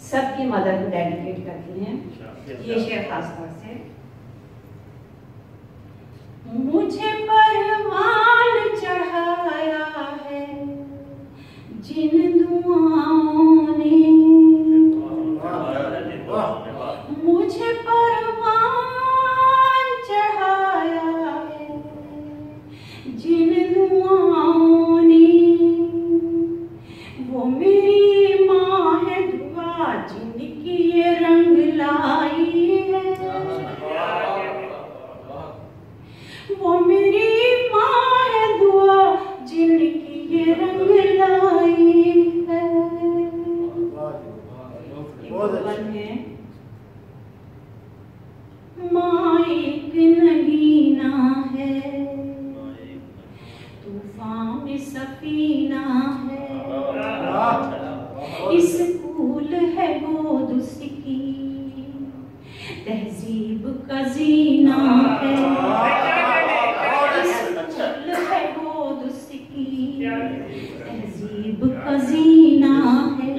सबकी मदर को डेडिकेट करती हैं। ये शेर खास तौर से। मुझे परवान चढ़ाया है जिन दुआओं ने, मुझे परवान चढ़ाया है जिन दुआओं ने, वो मेरी माँ है दुआ जिनकी ये रंग लाई है, वो मेरी माँ है दुआ जिनकी ये रंग लाई है। माँ एक नगीना है, तूफान में सफीना है, स्कूल है गोद उसकी, तहजीब का जीना है, स्कूल है गोद उसकी, तहजीब का जीना है।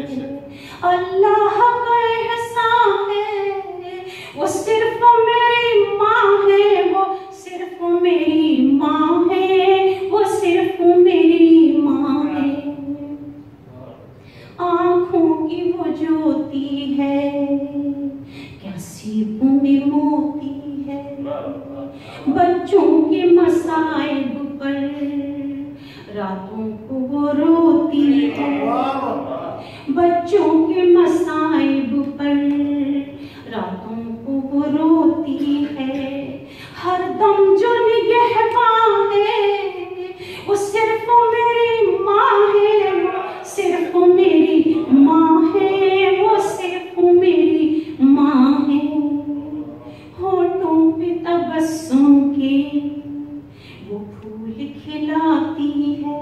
अल्लाह का एहसान है, वो सिर्फ मेरी माँ है, वो सिर्फ मेरी माँ है, वो सिर्फ मेरी माँ है। आँखों की वो ज्योति है, क्या सीपों में मोती है, बच्चों के मसाइब पर रातों को वो रोती है, बच्चों के मसाइब पर रातों को वो रोती है। हर दम जो निगहबान है, वो सिर्फ मेरी माँ है, वो सिर्फ मेरी माँ है, वो सिर्फ मेरी माँ है। होठों पे तबस्सुम के वो फूल खिलाती है,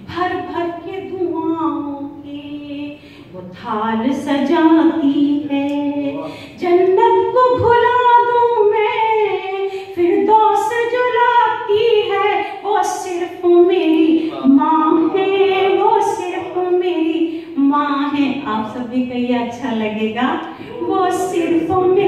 भर भर के दुआओं के वो थाल सजाती है। जन्नत को भुला दूं मैं, फिरदौस जुलाती है, वो सिर्फ मेरी माँ है, वो सिर्फ मेरी माँ है। आप सभी को ये अच्छा लगेगा, वो सिर्फ मेरी